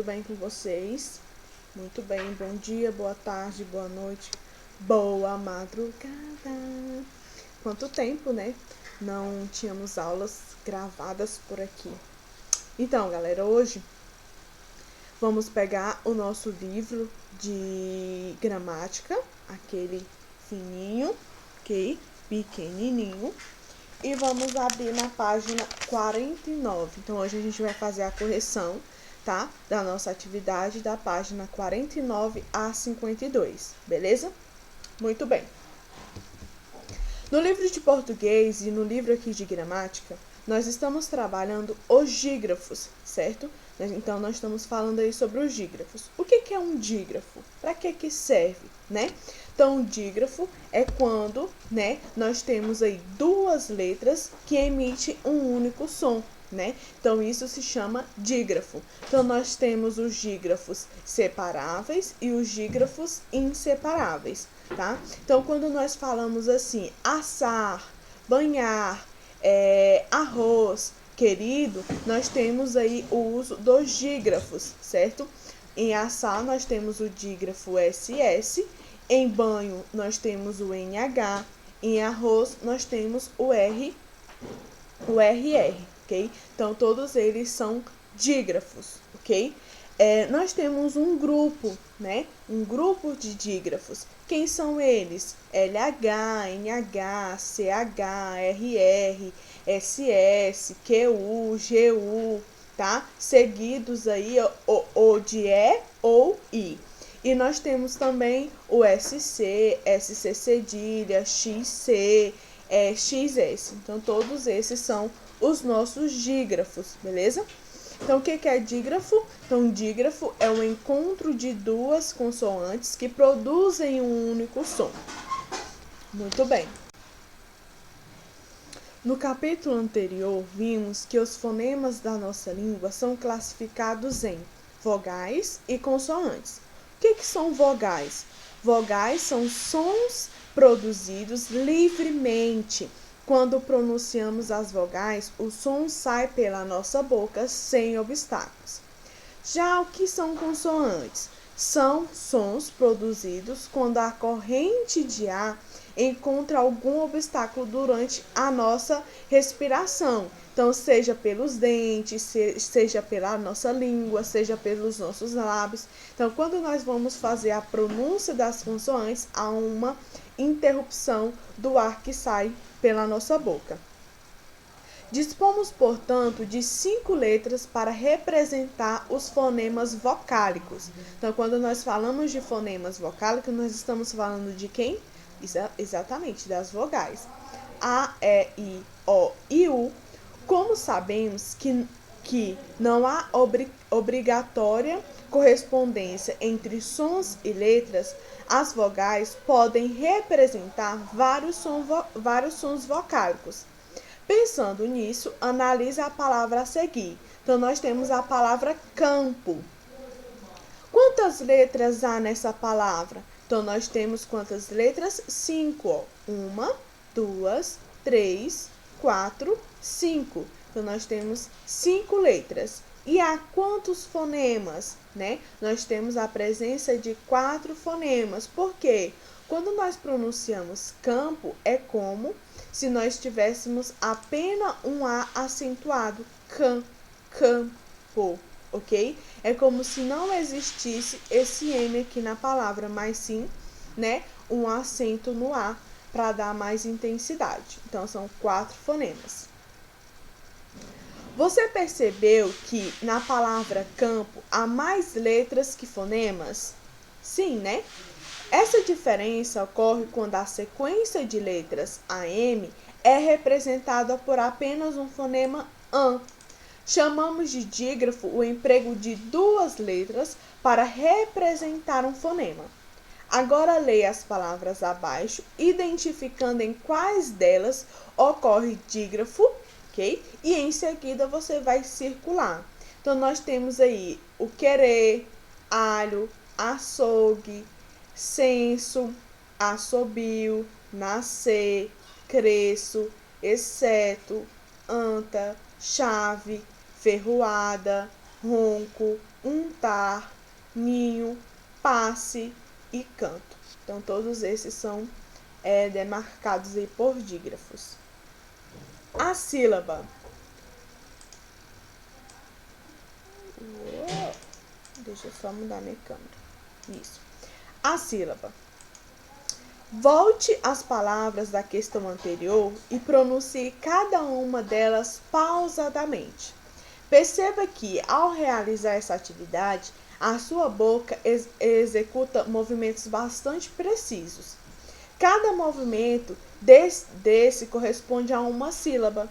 tudo bem com vocês? Muito bem, bom dia, boa tarde, boa noite, boa madrugada. Quanto tempo, né? Não tínhamos aulas gravadas por aqui. Então, galera, hoje vamos pegar o nosso livro de gramática, aquele fininho, ok? Pequenininho. E vamos abrir na página 49. Então, hoje a gente vai fazer a correção, tá? Da nossa atividade da página 49 a 52, beleza? Muito bem. No livro de português e no livro aqui de gramática, nós estamos trabalhando os dígrafos, certo? Então, nós estamos falando aí sobre os dígrafos. O que é um dígrafo? Para que serve, né? Então, o dígrafo é quando, né, nós temos aí duas letras que emitem um único som, né? Então, isso se chama dígrafo. Então, nós temos os dígrafos separáveis e os dígrafos inseparáveis, tá? Então, quando nós falamos assim, assar, banhar, arroz, querido, nós temos aí o uso dos dígrafos, certo? Em assar, nós temos o dígrafo SS, em banho, nós temos o NH, em arroz, nós temos o RR, ok? Então, todos eles são dígrafos, ok? Nós temos um grupo, né? Um grupo de dígrafos. Quem são eles? LH, NH, CH, RR, SS, QU, GU, tá? Seguidos aí ou de E ou I. E nós temos também o SC, SC cedilha, XC, XS. Então, todos esses são os nossos dígrafos, beleza? Então, o que é dígrafo? Então, dígrafo é o encontro de duas consoantes que produzem um único som. Muito bem. No capítulo anterior, vimos que os fonemas da nossa língua são classificados em vogais e consoantes. O que são vogais? Vogais são sons produzidos livremente. Quando pronunciamos as vogais, o som sai pela nossa boca sem obstáculos. Já o que são consoantes? São sons produzidos quando a corrente de ar encontra algum obstáculo durante a nossa respiração. Então, seja pelos dentes, seja pela nossa língua, seja pelos nossos lábios. Então, quando nós vamos fazer a pronúncia das consoantes, há uma interrupção do ar que sai pela nossa boca. Dispomos, portanto, de 5 letras para representar os fonemas vocálicos. Então, quando nós falamos de fonemas vocálicos, nós estamos falando de quem? Exatamente, das vogais. A, E, I, O e U. Como sabemos que não há obrigatória correspondência entre sons e letras, as vogais podem representar vários sons vocálicos. Pensando nisso, analise a palavra a seguir. Então, nós temos a palavra campo. Quantas letras há nessa palavra? Então, nós temos quantas letras? 5. 1, 2, 3, 4, 5. Então, nós temos 5 letras. E há quantos fonemas, né? Nós temos a presença de 4 fonemas. Por quê? Quando nós pronunciamos campo, é como se nós tivéssemos apenas um A acentuado, campo, ok? É como se não existisse esse M aqui na palavra, mas sim, né, um acento no A para dar mais intensidade. Então, são 4 fonemas. Você percebeu que na palavra campo há mais letras que fonemas? Sim, né? Essa diferença ocorre quando a sequência de letras AM é representada por apenas um fonema AN. Chamamos de dígrafo o emprego de 2 letras para representar um fonema. Agora leia as palavras abaixo, identificando em quais delas ocorre dígrafo, ok? E em seguida você vai circular. Então, nós temos aí o querer, alho, açougue, censo, assobio, nascer, cresço, exceto, anta, chave, ferroada, ronco, untar, ninho, passe e canto. Então, todos esses são demarcados aí por dígrafos. A sílaba. Deixa eu só mudar minha câmera. Isso. A sílaba. Volte às palavras da questão anterior e pronuncie cada uma delas pausadamente. Perceba que, ao realizar essa atividade, a sua boca executa movimentos bastante precisos. Cada movimento desse corresponde a uma sílaba.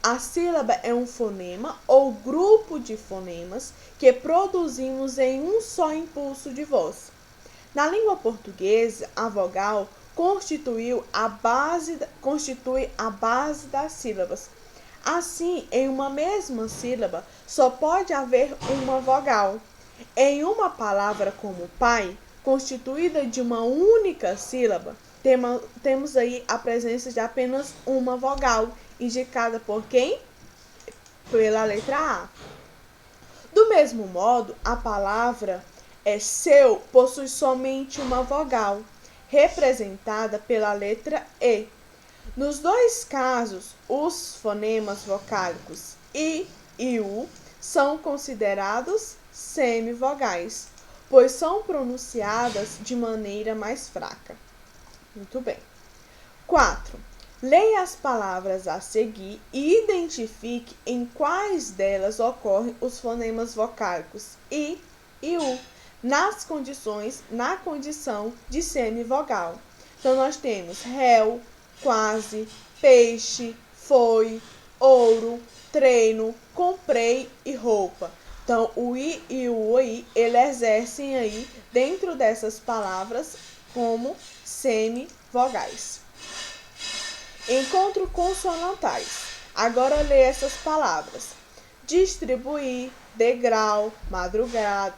A sílaba é um fonema ou grupo de fonemas que produzimos em um só impulso de voz. Na língua portuguesa, a vogal constitui a base das sílabas. Assim, em uma mesma sílaba, só pode haver uma vogal. Em uma palavra como pai, constituída de uma única sílaba, temos aí a presença de apenas uma vogal, indicada por quem? Pela letra A. Do mesmo modo, a palavra seu possui somente uma vogal, representada pela letra E. Nos dois casos, os fonemas vocálicos I e U são considerados semivogais, pois são pronunciadas de maneira mais fraca. Muito bem. 4. Leia as palavras a seguir e identifique em quais delas ocorrem os fonemas vocálicos I e U, na condição de semivogal. Então, nós temos réu, quase, peixe, foi, ouro, treino, comprei e roupa. Então, o I e o OI, eles exercem aí, dentro dessas palavras, como semivogais. Encontro consonantais. Agora lê essas palavras. Distribuir, degrau, madrugada,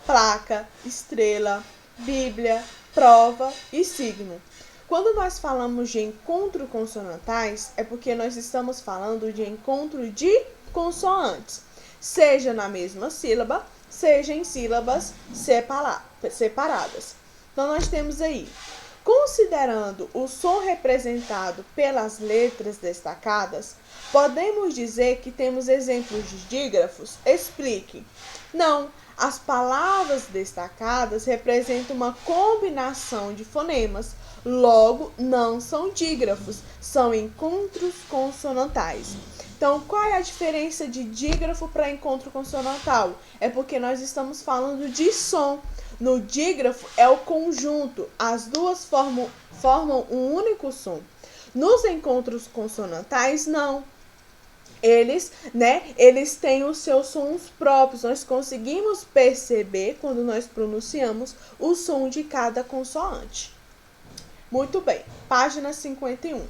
placa, estrela, bíblia, prova e signo. Quando nós falamos de encontro consonantais, é porque nós estamos falando de encontro de consoantes, seja na mesma sílaba, seja em sílabas separadas. Então, nós temos aí, considerando o som representado pelas letras destacadas, podemos dizer que temos exemplos de dígrafos? Explique. Não, as palavras destacadas representam uma combinação de fonemas, logo não são dígrafos, são encontros consonantais. Então, qual é a diferença de dígrafo para encontro consonantal? É porque nós estamos falando de som. No dígrafo é o conjunto, as duas formam um único som. Nos encontros consonantais, não. Eles têm os seus sons próprios. Nós conseguimos perceber, quando nós pronunciamos, o som de cada consoante. Muito bem, página 51.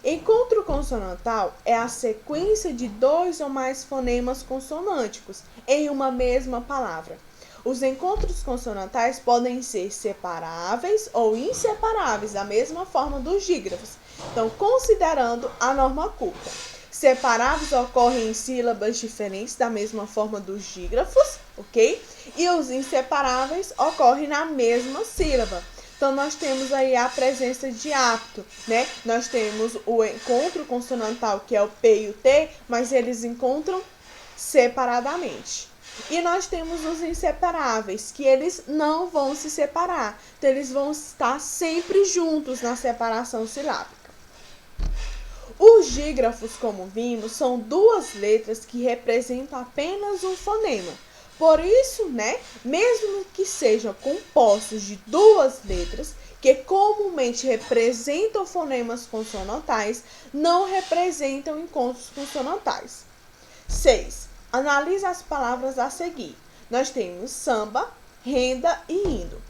Encontro consonantal é a sequência de dois ou mais fonemas consonânticos em uma mesma palavra. Os encontros consonantais podem ser separáveis ou inseparáveis, da mesma forma dos dígrafos. Então, considerando a norma culta, separáveis ocorrem em sílabas diferentes, da mesma forma dos dígrafos, ok? E os inseparáveis ocorrem na mesma sílaba. Então, nós temos aí a presença de apto, né? Nós temos o encontro consonantal, que é o P e o T, mas eles encontram separadamente. E nós temos os inseparáveis, que eles não vão se separar. Então, eles vão estar sempre juntos na separação silábica. Os dígrafos, como vimos, são duas letras que representam apenas um fonema. Por isso, mesmo que sejam compostos de duas letras, que comumente representam fonemas consonantais, não representam encontros consonantais. 6. Analise as palavras a seguir. Nós temos samba, renda e indo.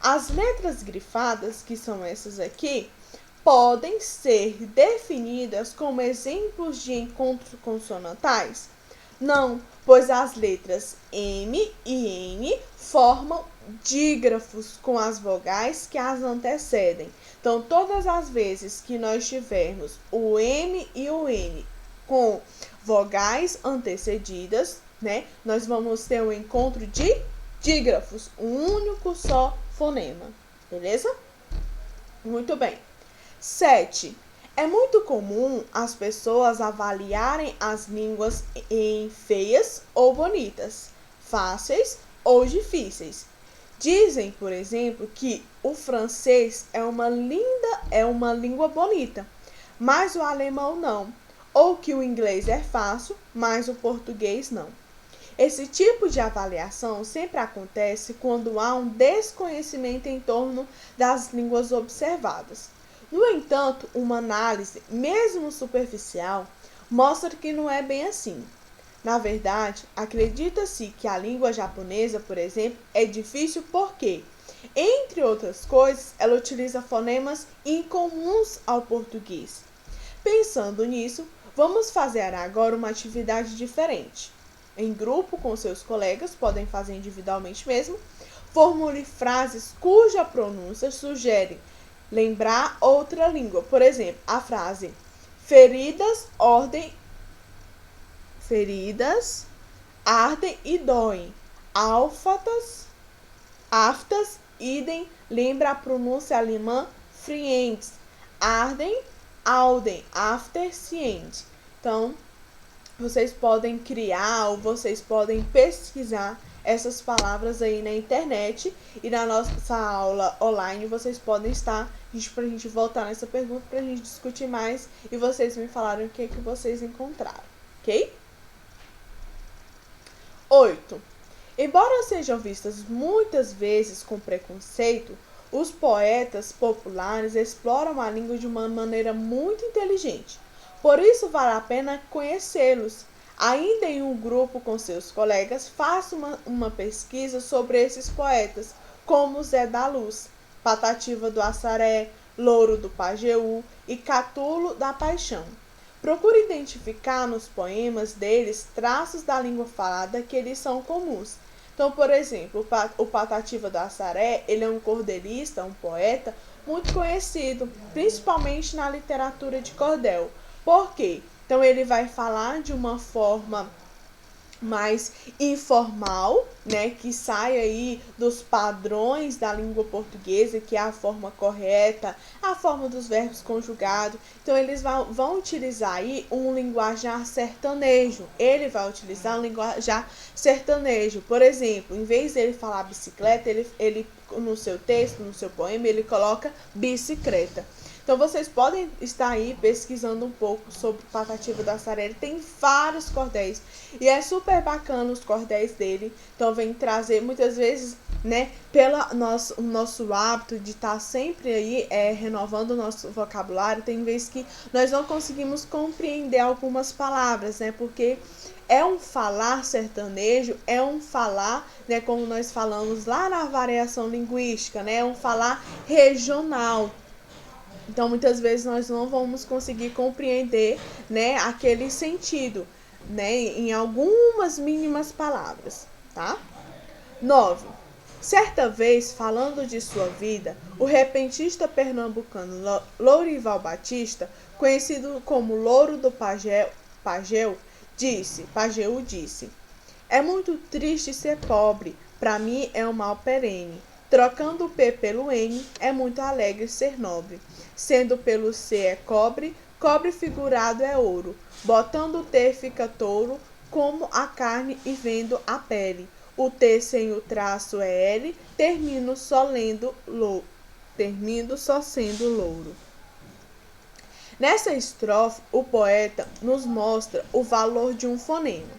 As letras grifadas, que são essas aqui, podem ser definidas como exemplos de encontros consonantais? Não, pois as letras M e N formam dígrafos com as vogais que as antecedem. Então, todas as vezes que nós tivermos o M e o N com vogais antecedidas, né? Nós vamos ter um encontro de dígrafos, um único só fonema, beleza? Muito bem. 7. É muito comum as pessoas avaliarem as línguas em feias ou bonitas, fáceis ou difíceis. Dizem, por exemplo, que o francês é uma língua bonita, mas o alemão não, ou que o inglês é fácil, mas o português não. Esse tipo de avaliação sempre acontece quando há um desconhecimento em torno das línguas observadas. No entanto, uma análise, mesmo superficial, mostra que não é bem assim. Na verdade, acredita-se que a língua japonesa, por exemplo, é difícil porque, entre outras coisas, ela utiliza fonemas incomuns ao português. Pensando nisso, vamos fazer agora uma atividade diferente. Em grupo com seus colegas, podem fazer individualmente mesmo, formule frases cuja pronúncia sugere lembrar outra língua. Por exemplo, a frase feridas ardem e doem. Aftas, idem, lembra a pronúncia alemã friends. Arden, Alden, after, cient. Então, vocês podem criar ou vocês podem pesquisar essas palavras aí na internet e na nossa aula online vocês podem estar, pra gente voltar nessa pergunta, pra gente discutir mais e vocês me falarem o que vocês encontraram, ok? 8. Embora sejam vistas muitas vezes com preconceito, os poetas populares exploram a língua de uma maneira muito inteligente. Por isso vale a pena conhecê-los. Ainda em um grupo com seus colegas, faça uma pesquisa sobre esses poetas, como Zé da Luz, Patativa do Assaré, Louro do Pajeú e Catulo da Paixão. Procure identificar nos poemas deles traços da língua falada que eles são comuns. Então, por exemplo, o Patativa do Assaré, ele é um cordelista, um poeta muito conhecido, principalmente na literatura de cordel. Por quê? Então, ele vai falar de uma forma mais informal, né, que sai aí dos padrões da língua portuguesa, que é a forma correta, a forma dos verbos conjugados. Então, eles vão utilizar aí um linguajar sertanejo. Ele vai utilizar um linguajar sertanejo. Por exemplo, em vez dele falar bicicleta, ele no seu texto, no seu poema, ele coloca bicicleta. Então, vocês podem estar aí pesquisando um pouco sobre o Patativa do Assaré. Ele tem vários cordéis e é super bacana os cordéis dele. Então, vem trazer muitas vezes, né, pelo nosso hábito de estar sempre aí renovando o nosso vocabulário. Tem vezes que nós não conseguimos compreender algumas palavras, né, porque é um falar sertanejo, é um falar, né, como nós falamos lá na variação linguística, né, é um falar regional. Então, muitas vezes nós não vamos conseguir compreender, né, aquele sentido, né, em algumas mínimas palavras, tá? 9. Certa vez, falando de sua vida, o repentista pernambucano Lourival Batista, conhecido como Louro do Pajeú, disse: é muito triste ser pobre, para mim é um mal perene. Trocando o P pelo N, é muito alegre ser nobre. Sendo pelo C é cobre, cobre figurado é ouro. Botando o T fica touro, como a carne e vendo a pele. O T sem o traço é L, termino só sendo louro. Nessa estrofe, o poeta nos mostra o valor de um fonema.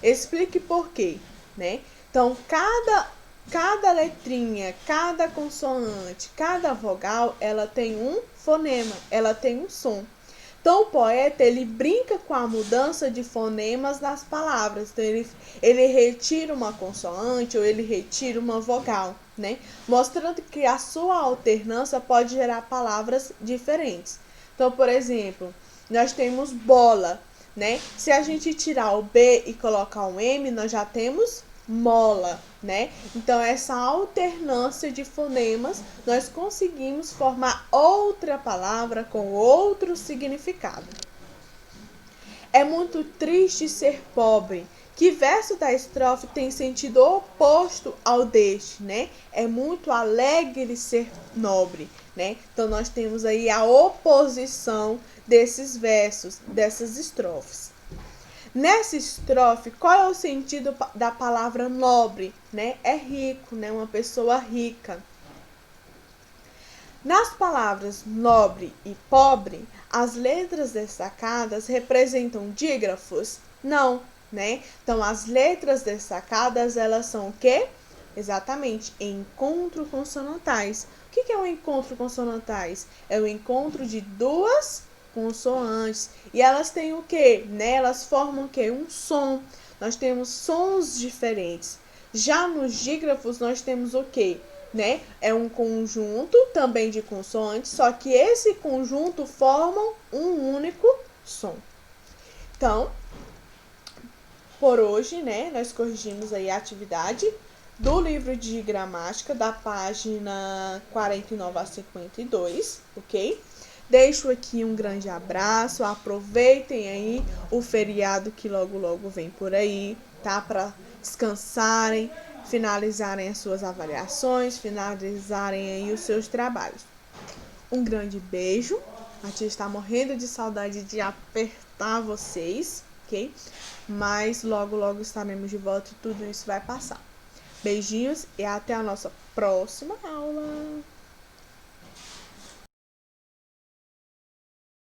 Explique por quê, né? Então, cada letrinha, cada consoante, cada vogal, ela tem um fonema, ela tem um som. Então, o poeta, ele brinca com a mudança de fonemas nas palavras. Então, ele retira uma consoante ou ele retira uma vogal, né? Mostrando que a sua alternância pode gerar palavras diferentes. Então, por exemplo, nós temos bola, né? Se a gente tirar o B e colocar um M, nós já temos mola, né? Então, essa alternância de fonemas, nós conseguimos formar outra palavra com outro significado. É muito triste ser pobre, Que verso da estrofe tem sentido oposto ao deste, né? É muito alegre ser nobre, né? Então nós temos aí a oposição desses versos, dessas estrofes. Nessa estrofe, qual é o sentido da palavra nobre, né? É rico, né? Uma pessoa rica. Nas palavras nobre e pobre, as letras destacadas representam dígrafos? Não, né? Então, as letras destacadas, elas são o quê? Exatamente, encontro consonantais. O que é um encontro consonantais? É o encontro de duas consoantes. E elas têm o quê? Né? Elas formam o quê? Um som. Nós temos sons diferentes. Já nos dígrafos, nós temos o quê? Né? É um conjunto também de consoantes, só que esse conjunto formam um único som. Então, por hoje, né, nós corrigimos aí a atividade do livro de gramática da página 49 a 52, ok? Deixo aqui um grande abraço, aproveitem aí o feriado que logo logo vem por aí, tá? Para descansarem, finalizarem as suas avaliações, finalizarem aí os seus trabalhos. Um grande beijo. A tia está morrendo de saudade de apertar vocês, ok? Mas logo, logo estaremos de volta e tudo isso vai passar. Beijinhos e até a nossa próxima aula.